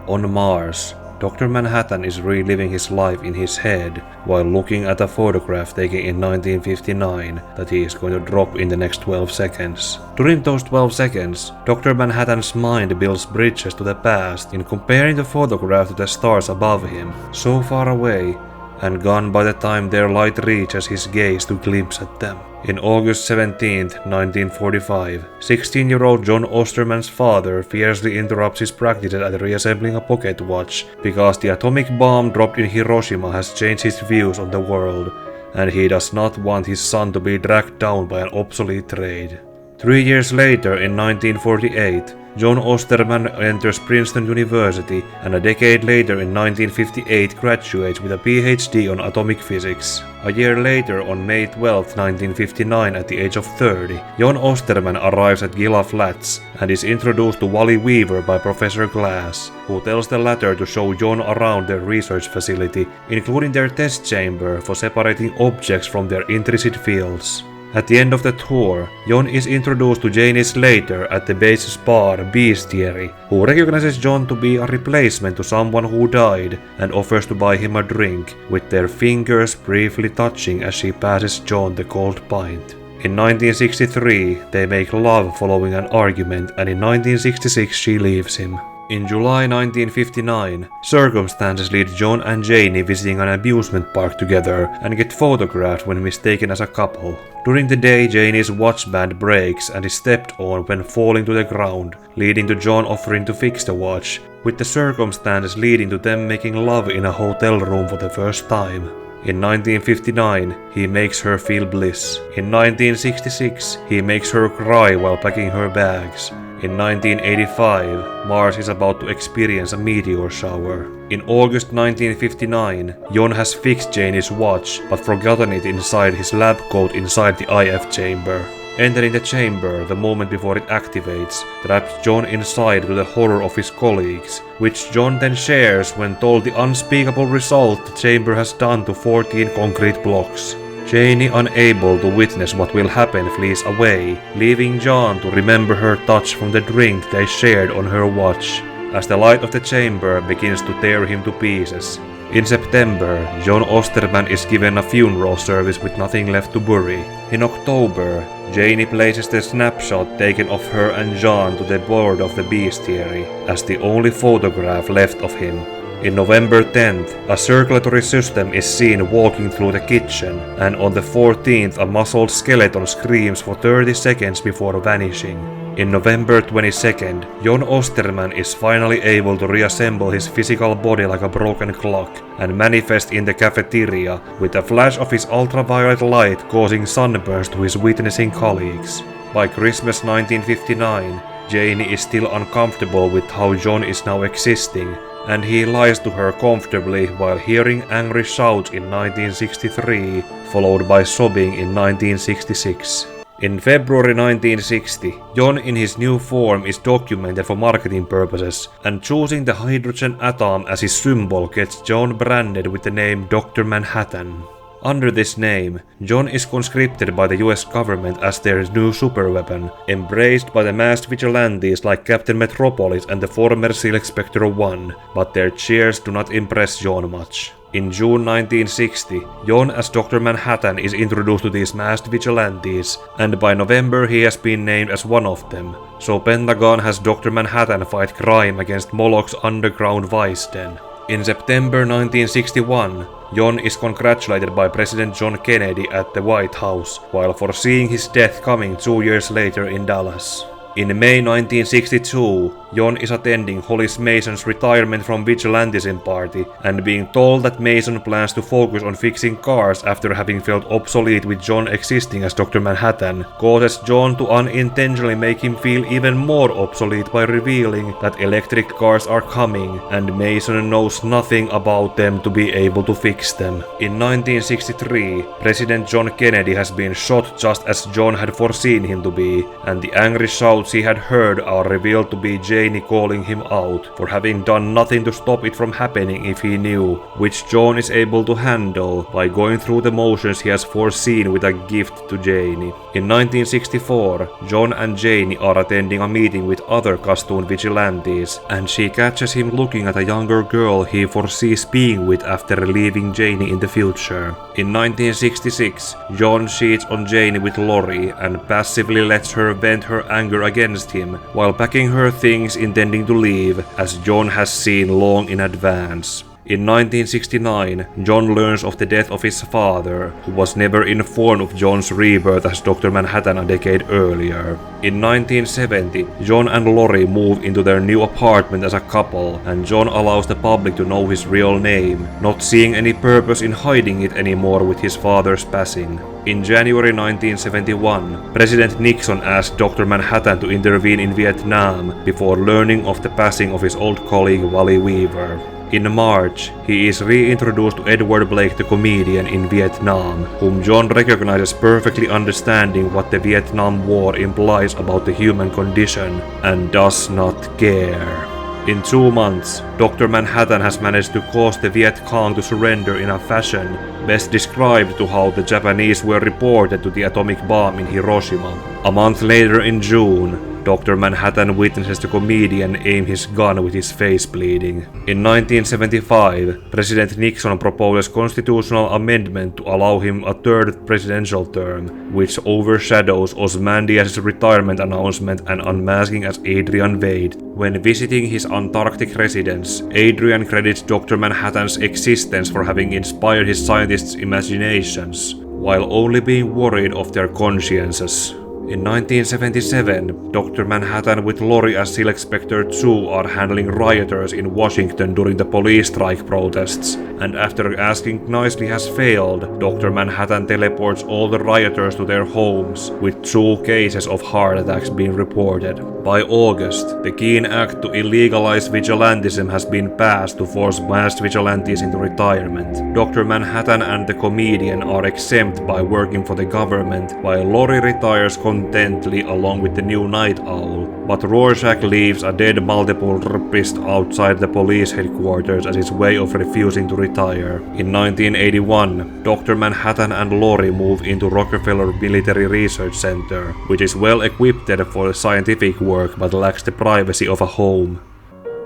On Mars, Dr. Manhattan is reliving his life in his head while looking at a photograph taken in 1959 that he is going to drop in the next 12 seconds. During those 12 seconds, Dr. Manhattan's mind builds bridges to the past in comparing the photograph to the stars above him, so far away and gone by the time their light reaches his gaze to glimpse at them. In August 17, 1945, 16-year-old John Osterman's father fiercely interrupts his practices at reassembling a pocket watch because the atomic bomb dropped in Hiroshima has changed his views on the world, and he does not want his son to be dragged down by an obsolete trade. 3 years later, in 1948, John Osterman enters Princeton University, and a decade later in 1958 graduates with a PhD on atomic physics. A year later, on May 12, 1959, at the age of 30, John Osterman arrives at Gila Flats and is introduced to Wally Weaver by Professor Glass, who tells the latter to show John around their research facility, including their test chamber for separating objects from their intrinsic fields. At the end of the tour, John is introduced to Janie Slater at the base's bar Bestiary, who recognizes John to be a replacement to someone who died and offers to buy him a drink, with their fingers briefly touching as she passes John the cold pint. In 1963, they make love following an argument, and in 1966 she leaves him. In July 1959, circumstances lead John and Janie visiting an amusement park together and get photographed when mistaken as a couple. During the day, Janie's watch band breaks and is stepped on when falling to the ground, leading to John offering to fix the watch, with the circumstances leading to them making love in a hotel room for the first time. In 1959, he makes her feel bliss. In 1966, he makes her cry while packing her bags. In 1985, Mars is about to experience a meteor shower. In August 1959, John has fixed Janie's watch but forgotten it inside his lab coat inside the IF chamber. Entering the chamber the moment before it activates traps John inside to the horror of his colleagues, which John then shares when told the unspeakable result the chamber has done to 14 concrete blocks. Janie, unable to witness what will happen, flees away, leaving John to remember her touch from the drink they shared on her watch, as the light of the chamber begins to tear him to pieces. In September, John Osterman is given a funeral service with nothing left to bury. In October, Janie places the snapshot taken of her and John to the board of the bestiary, as the only photograph left of him. In November 10th, a circulatory system is seen walking through the kitchen, and on the 14th a muzzled skeleton screams for 30 seconds before vanishing. In November 22nd, John Osterman is finally able to reassemble his physical body like a broken clock, and manifest in the cafeteria with a flash of his ultraviolet light causing sunburns to his witnessing colleagues. By Christmas 1959, Janie is still uncomfortable with how John is now existing, and he lies to her comfortably while hearing angry shouts in 1963, followed by sobbing in 1966. In February 1960, John in his new form is documented for marketing purposes, and choosing the hydrogen atom as his symbol gets John branded with the name Dr. Manhattan. Under this name, John is conscripted by the US government as their new superweapon, embraced by the masked vigilantes like Captain Metropolis and the former SEAL Spectre 1, but their cheers do not impress John much. In June 1960, John as Dr. Manhattan is introduced to these masked vigilantes, and by November he has been named as one of them, so Pentagon has Dr. Manhattan fight crime against Moloch's underground vice den. In September 1961, John is congratulated by President John Kennedy at the White House, while foreseeing his death coming 2 years later in Dallas. In May 1962, John is attending Hollis Mason's retirement from vigilantism party and being told that Mason plans to focus on fixing cars after having felt obsolete with John existing as Dr. Manhattan, causes John to unintentionally make him feel even more obsolete by revealing that electric cars are coming and Mason knows nothing about them to be able to fix them. In 1963, President John Kennedy has been shot just as John had foreseen him to be, and the angry shouts he had heard are revealed to be Janie Janie calling him out for having done nothing to stop it from happening if he knew, which John is able to handle by going through the motions he has foreseen with a gift to Janie. In 1964, John and Janie are attending a meeting with other costume vigilantes, and she catches him looking at a younger girl he foresees being with after leaving Janie in the future. In 1966, John cheats on Janie with Lori and passively lets her vent her anger against him while packing her things intending to leave, as John has seen long in advance. In 1969, John learns of the death of his father, who was never informed of John's rebirth as Dr. Manhattan a decade earlier. In 1970, John and Lori move into their new apartment as a couple, and John allows the public to know his real name, not seeing any purpose in hiding it anymore with his father's passing. In January 1971, President Nixon asked Dr. Manhattan to intervene in Vietnam before learning of the passing of his old colleague Wally Weaver. In March, he is reintroduced to Edward Blake the comedian in Vietnam, whom John recognizes perfectly understanding what the Vietnam War implies about the human condition, and does not care. In 2 months, Dr. Manhattan has managed to cause the Viet Cong to surrender in a fashion best described to how the Japanese were reported to the atomic bomb in Hiroshima. A month later in June, Dr. Manhattan witnesses the comedian aim his gun with his face bleeding. In 1975, President Nixon proposes constitutional amendment to allow him a third presidential term, which overshadows Ozymandias' retirement announcement and unmasking as Adrian Wade. When visiting his Antarctic residence, Adrian credits Dr. Manhattan's existence for having inspired his scientists' imaginations, while only being worried of their consciences. In 1977, Dr. Manhattan with Lori as Silk Spectre 2 are handling rioters in Washington during the police strike protests, and after asking nicely has failed, Dr. Manhattan teleports all the rioters to their homes, with 2 cases of heart attacks being reported. By August, the Keene Act to illegalize vigilantism has been passed to force masked vigilantes into retirement. Dr. Manhattan and the comedian are exempt by working for the government, while Lori retires contently along with the new Nite-Owl, but Rorschach leaves a dead multiple therapist outside the police headquarters as his way of refusing to retire. In 1981, Dr. Manhattan and Lori move into Rockefeller Military Research Center, which is well equipped for scientific work but lacks the privacy of a home.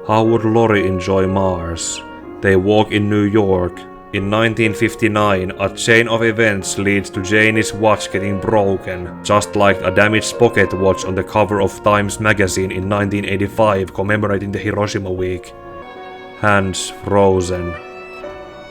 How would Lori enjoy Mars? They walk in New York. In 1959, a chain of events leads to Janie's watch getting broken, just like a damaged pocket watch on the cover of Times magazine in 1985 commemorating the Hiroshima week. Hands frozen.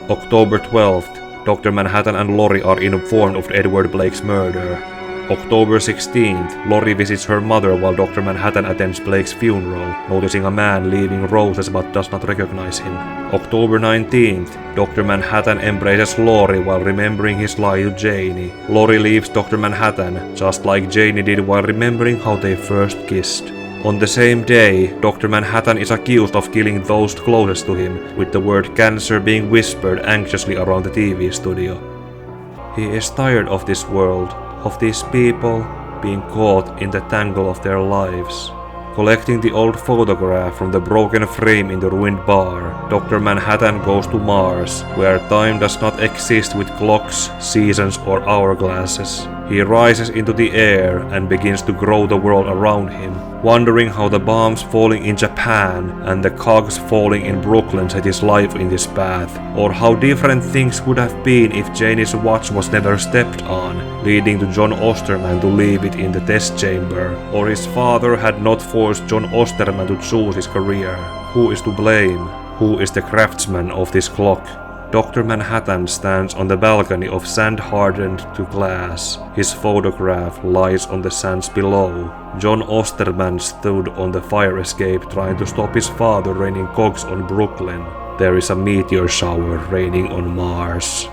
October 12th, Dr. Manhattan and Lori are informed of Edward Blake's murder. October 16th, Lori visits her mother while Dr. Manhattan attends Blake's funeral, noticing a man leaving roses but does not recognize him. October 19th, Dr. Manhattan embraces Lori while remembering his lie to Janie. Lori leaves Dr. Manhattan, just like Janie did while remembering how they first kissed. On the same day, Dr. Manhattan is accused of killing those closest to him, with the word cancer being whispered anxiously around the TV studio. He is tired of this world, of these people being caught in the tangle of their lives. Collecting the old photograph from the broken frame in the ruined bar, Dr. Manhattan goes to Mars, where time does not exist with clocks, seasons or hourglasses. He rises into the air and begins to grow the world around him, wondering how the bombs falling in Japan and the cogs falling in Brooklyn set his life in this path, or how different things would have been if Janie's watch was never stepped on, leading to John Osterman to leave it in the test chamber, or his father had not forced John Osterman to choose his career. Who is to blame? Who is the craftsman of this clock? Dr. Manhattan stands on the balcony of sand hardened to glass. His photograph lies on the sands below. John Osterman stood on the fire escape trying to stop his father raining cogs on Brooklyn. There is a meteor shower raining on Mars.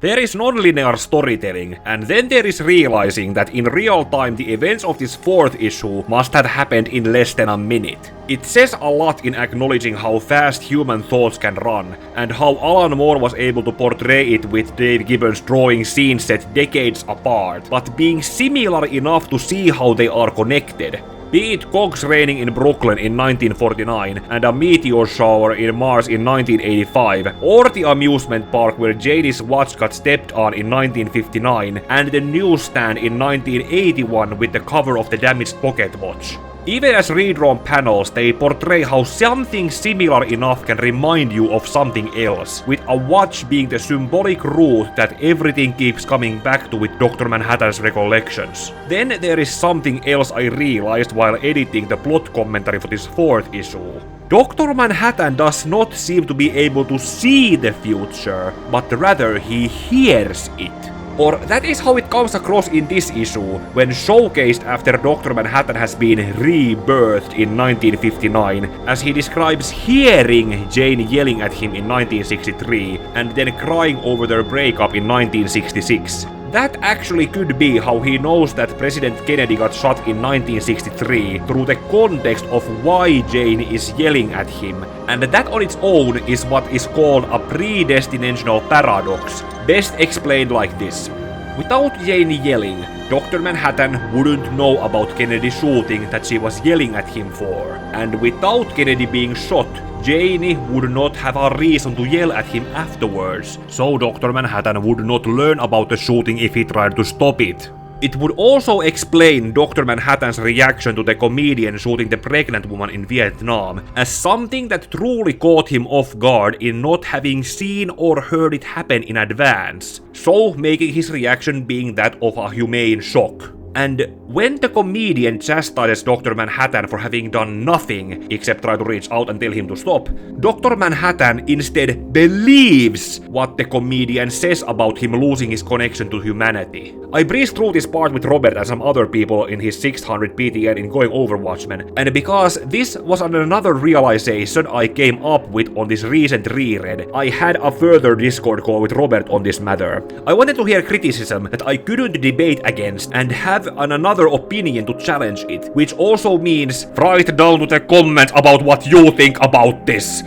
There is non-linear storytelling, and then there is realizing that in real time the events of this 4th issue must have happened in less than a minute. It says a lot in acknowledging how fast human thoughts can run, and how Alan Moore was able to portray it with Dave Gibbons drawing scenes set decades apart, but being similar enough to see how they are connected. Be it cogs raining in Brooklyn in 1949 and a meteor shower in Mars in 1985, or the amusement park where Janie's watch got stepped on in 1959, and the newsstand in 1981 with the cover of the damaged pocket watch. Even as redrawn panels, they portray how something similar enough can remind you of something else, with a watch being the symbolic root that everything keeps coming back to with Dr. Manhattan's recollections. Then there is something else I realized while editing the plot commentary for this 4th issue. Dr. Manhattan does not seem to be able to see the future, but rather he hears it. Or that is how it comes across in this issue, when showcased after Dr. Manhattan has been rebirthed in 1959, as he describes hearing Jane yelling at him in 1963, and then crying over their breakup in 1966. That actually could be how he knows that President Kennedy got shot in 1963 through the context of why Jane is yelling at him, and that on its own is what is called a predestinational paradox, best explained like this. Without Jane yelling, Dr. Manhattan wouldn't know about Kennedy's shooting that she was yelling at him for, and without Kennedy being shot, Janie would not have a reason to yell at him afterwards, so Dr. Manhattan would not learn about the shooting if he tried to stop it. It would also explain Dr. Manhattan's reaction to the comedian shooting the pregnant woman in Vietnam as something that truly caught him off guard in not having seen or heard it happen in advance, so making his reaction being that of a humane shock. And when the comedian chastises Dr. Manhattan for having done nothing except try to reach out and tell him to stop, Dr. Manhattan instead believes what the comedian says about him losing his connection to humanity. I breezed through this part with Robert and some other people in his 600 PTN in going over Watchmen, and because this was another realization I came up with on this recent reread, I had a further Discord call with Robert on this matter. I wanted to hear criticism that I couldn't debate against and have another opinion to challenge it, which also means write down to the comments about what you think about this.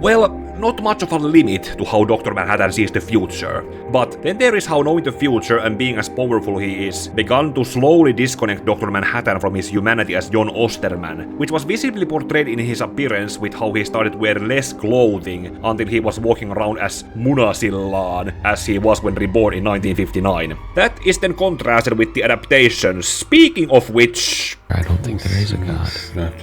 Well, not much of a limit to how Dr. Manhattan sees the future, but then there is how knowing the future and being as powerful he is began to slowly disconnect Dr. Manhattan from his humanity as John Osterman, which was visibly portrayed in his appearance with how he started wearing less clothing until he was walking around as Munasillaan, as he was when reborn in 1959. That is then contrasted with the adaptations, speaking of which... I don't think there is a god.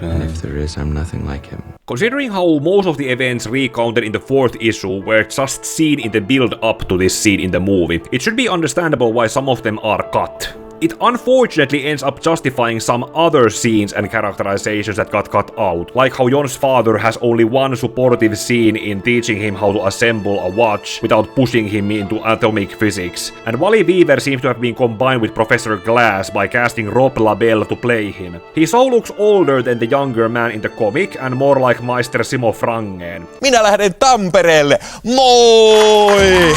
And if there is, I'm nothing like him. Considering how most of the events recounted in the 4th issue were just seen in the build-up to this scene in the movie, it should be understandable why some of them are cut. It unfortunately ends up justifying some other scenes and characterizations that got cut out, like how John's father has only one supportive scene in teaching him how to assemble a watch without pushing him into atomic physics, and Wally Weaver seems to have been combined with Professor Glass by casting Rob LaBelle to play him. He so looks older than the younger man in the comic and more like Meister Simo Frangen. Minä lähden Tampereelle! Moi!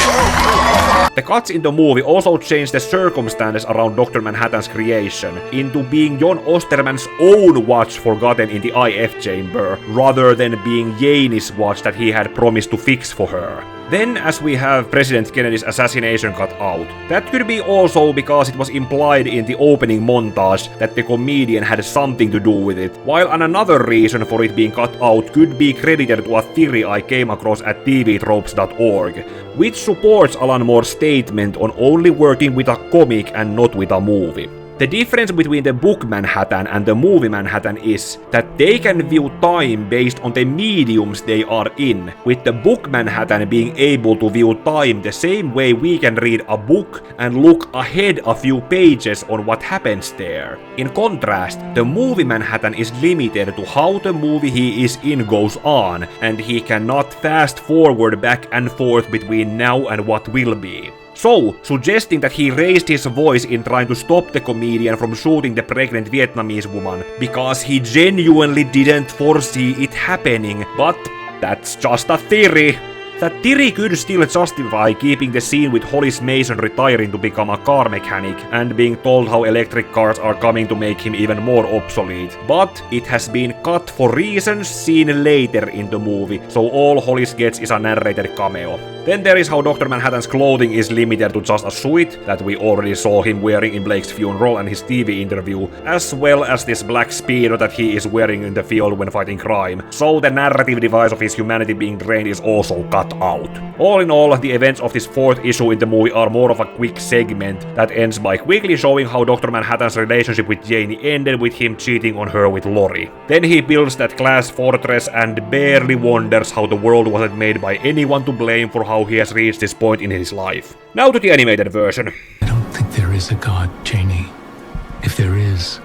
The cuts in the movie also changed the circumstances around Dr. Manhattan's creation into being John Osterman's own watch forgotten in the IF chamber, rather than being Janie's watch that he had promised to fix for her. Then, as we have President Kennedy's assassination cut out, that could be also because it was implied in the opening montage that the comedian had something to do with it, while another reason for it being cut out could be credited to a theory I came across at tvtropes.org, which supports Alan Moore's statement on only working with a comic and not with a movie. The difference between the book Manhattan and the movie Manhattan is that they can view time based on the mediums they are in, with the book Manhattan being able to view time the same way we can read a book and look ahead a few pages on what happens there. In contrast, the movie Manhattan is limited to how the movie he is in goes on, and he cannot fast forward back and forth between now and what will be. So, suggesting that he raised his voice in trying to stop the comedian from shooting the pregnant Vietnamese woman because he genuinely didn't foresee it happening, but that's just a theory. that theory could still justify keeping the scene with Hollis Mason retiring to become a car mechanic and being told how electric cars are coming to make him even more obsolete, but it has been cut for reasons seen later in the movie, so all Hollis gets is a narrated cameo. Then there is how Dr. Manhattan's clothing is limited to just a suit that we already saw him wearing in Blake's funeral and his TV interview, as well as this black Speedo that he is wearing in the field when fighting crime, so the narrative device of his humanity being drained is also cut out. All in all, the events of this 4th issue in the movie are more of a quick segment that ends by quickly showing how Dr. Manhattan's relationship with Janie ended with him cheating on her with Lori. Then he builds that glass fortress and barely wonders how the world wasn't made by anyone to blame for how he has reached this point in his life. Now to the animated version. I don't think there is a God, Janie. If there is,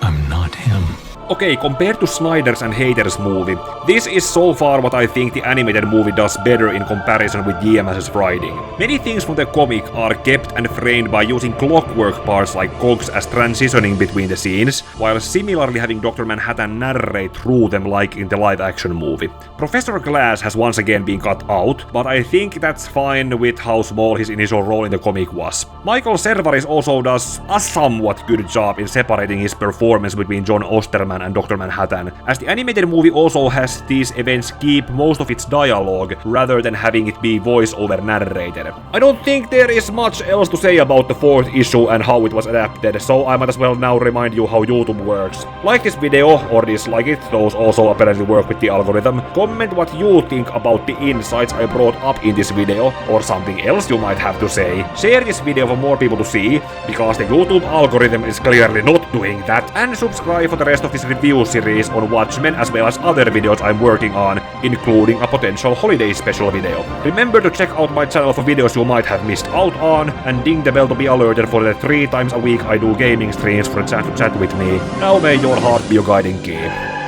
I'm not him. Okay, compared to Snyder's and Hater's movie, this is so far what I think the animated movie does better in comparison with GMS's writing. Many things from the comic are kept and framed by using clockwork parts like cogs as transitioning between the scenes, while similarly having Dr. Manhattan narrate through them like in the live-action movie. Professor Glass has once again been cut out, but I think that's fine with how small his initial role in the comic was. Michael Cerveris also does a somewhat good job in separating his performance between John Osterman and Dr. Manhattan, as the animated movie also has these events keep most of its dialogue rather than having it be voice-over narrated. I don't think there is much else to say about the 4th issue and how it was adapted, so I might as well now remind you how YouTube works. Like this video or dislike it, those also apparently work with the algorithm. Comment what you think about the insights I brought up in this video, or something else you might have to say. Share this video for more people to see, because the YouTube algorithm is clearly not doing that, and subscribe for the rest of this review series on Watchmen as well as other videos I'm working on, including a potential holiday special video. Remember to check out my channel for videos you might have missed out on, and ding the bell to be alerted for the 3 times a week I do gaming streams for a chance to chat with me. Now may your heart be your guiding key.